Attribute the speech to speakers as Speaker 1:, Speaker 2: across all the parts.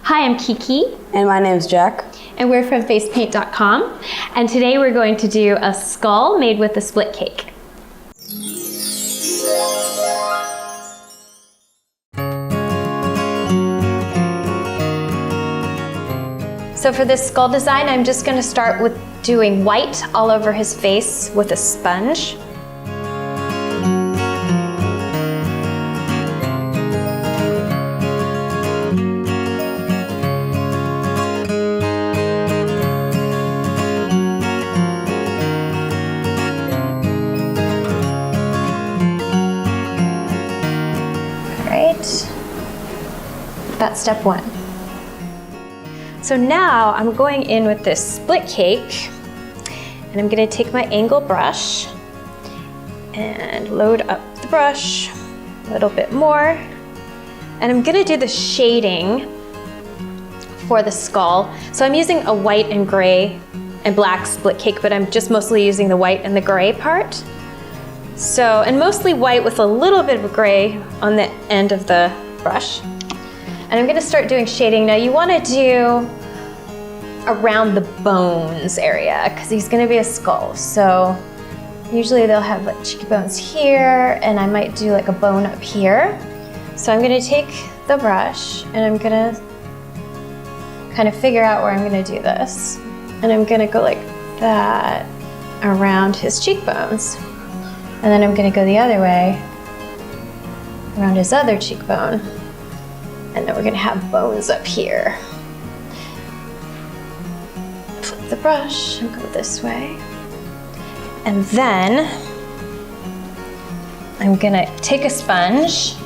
Speaker 1: Hi, I'm Kiki.
Speaker 2: And my name's Jack.
Speaker 1: And we're from FacePaintcom. And today we're going to do a skull made with a split cake. So for this skull design, I'm just going to start with doing white all over his face with a sponge. That's step one. So now I'm going in with this split cake, and I'm going to take my angle brush and load up the brush a little bit more. And I'm going to do the shading for the skull. So I'm using a white and gray and black split cake, but I'm just mostly using the white and the gray part. So, and mostly white with a little bit of gray on the end of the brush. And I'm gonna start doing shading. Now you wanna do around the bones area because he's gonna be a skull. So usually they'll have like cheekbones here, and I might do like a bone up here. So I'm gonna take the brush and I'm gonna kind of figure out where I'm gonna do this. And I'm gonna go like that around his cheekbones. And then I'm gonna go the other way around his other cheekbone. And then we're gonna have bones up here. Flip the brush and go this way. And then I'm gonna take a sponge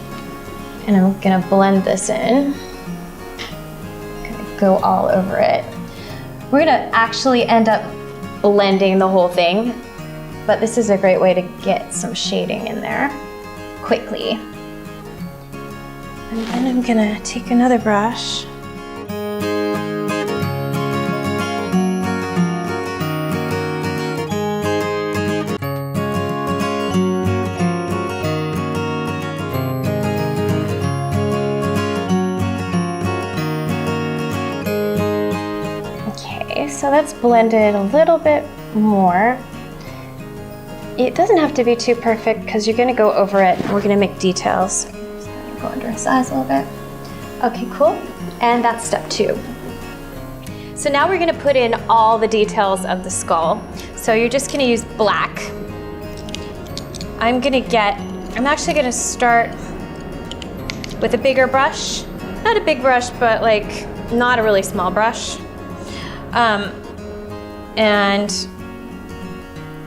Speaker 1: and I'm gonna blend this in. I'm gonna go all over it. We're gonna actually end up blending the whole thing, but this is a great way to get some shading in there quickly. And then I'm gonna take another brush. Okay, so that's blended a little bit more. It doesn't have to be too perfect because you're gonna go over it and we're gonna make details. Go under his eyes a little bit. Okay, cool. And that's step two. So now we're gonna put in all the details of the skull. So you're just gonna use black. I'm actually gonna start with a bigger brush. Not a big brush, but like not a really small brush. And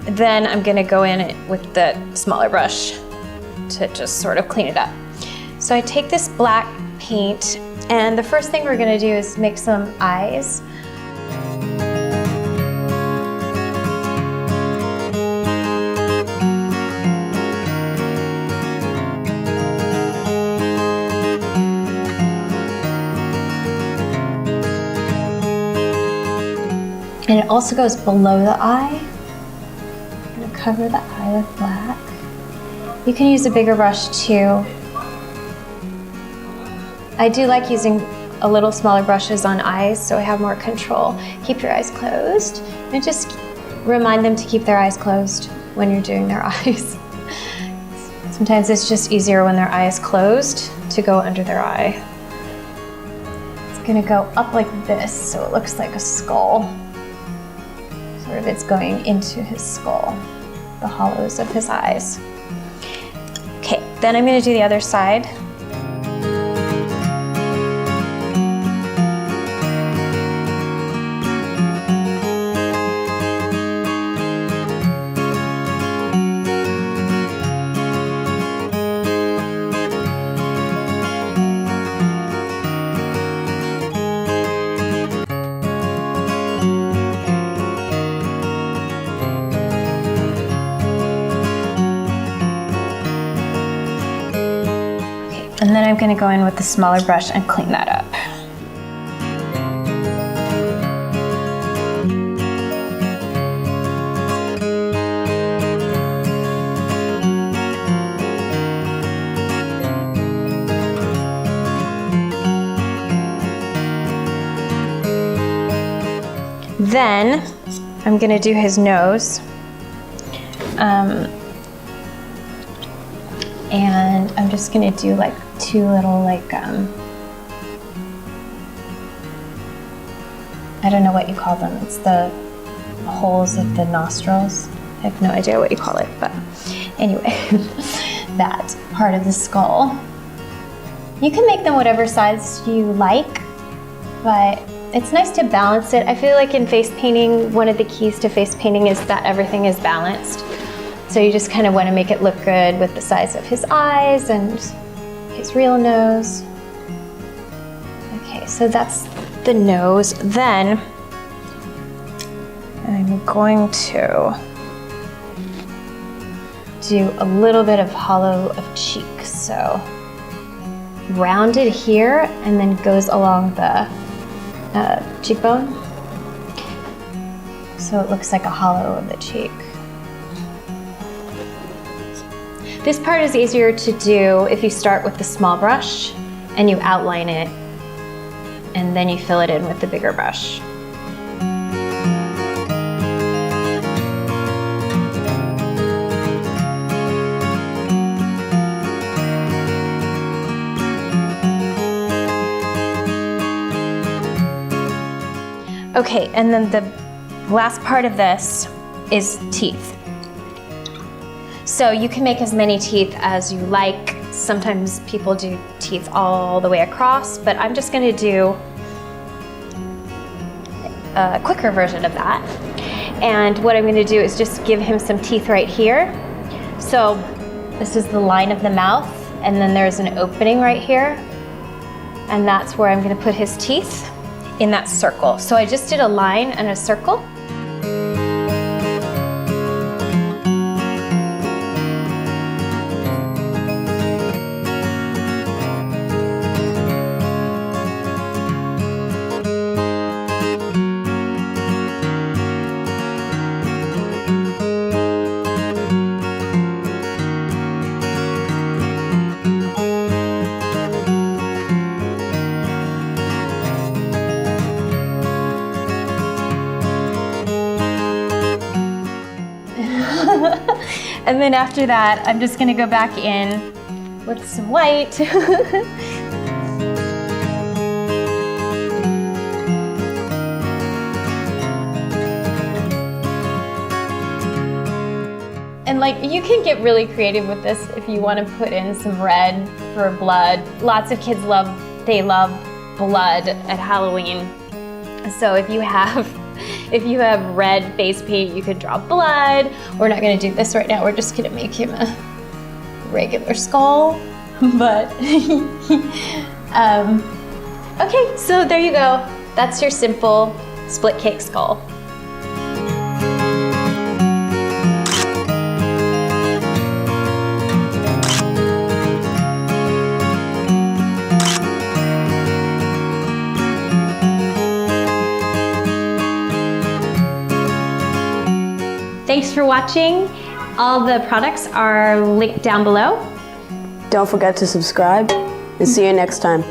Speaker 1: then I'm gonna go in with the smaller brush to just sort of clean it up. So I take this black paint, and the first thing we're gonna do is make some eyes. And it also goes below the eye. I'm gonna cover the eye with black. You can use a bigger brush too. I do like using a little smaller brushes on eyes so I have more control. Keep your eyes closed and just remind them to keep their eyes closed when you're doing their eyes. Sometimes it's just easier when their eye is closed to go under their eye. It's gonna go up like this so it looks like a skull. Sort of it's going into his skull, the hollows of his eyes. Okay, then I'm gonna do the other side. And then I'm gonna go in with the smaller brush and clean that up. Then I'm gonna do his nose. And I'm just gonna do like two little like, I don't know what you call them. It's the holes of the nostrils. I have no idea what you call it, but anyway, that part of the skull. You can make them whatever size you like, but it's nice to balance it. I feel like in face painting, one of the keys to face painting is that everything is balanced. So you just kind of want to make it look good with the size of his eyes and his real nose. Okay, so that's the nose. Then I'm going to do a little bit of hollow of cheek. So rounded here and then goes along the cheekbone. So it looks like a hollow of the cheek. This part is easier to do if you start with the small brush and you outline it and then you fill it in with the bigger brush. Okay, and then the last part of this is teeth. So you can make as many teeth as you like. Sometimes people do teeth all the way across, but I'm just gonna do a quicker version of that. And what I'm gonna do is just give him some teeth right here. So this is the line of the mouth, and then there's an opening right here. And that's where I'm gonna put his teeth, in that circle. So I just did a line and a circle. And then after that, I'm just gonna go back in with some white. And like, you can get really creative with this if you want to put in some red for blood. Lots of kids love blood at Halloween. So if you have red face paint, you could draw blood. We're not gonna do this right now. We're just gonna make him a regular skull. But, okay, so there you go. That's your simple split cake skull. Thanks for watching. All the products are linked down below.
Speaker 2: Don't forget to subscribe and see you next time.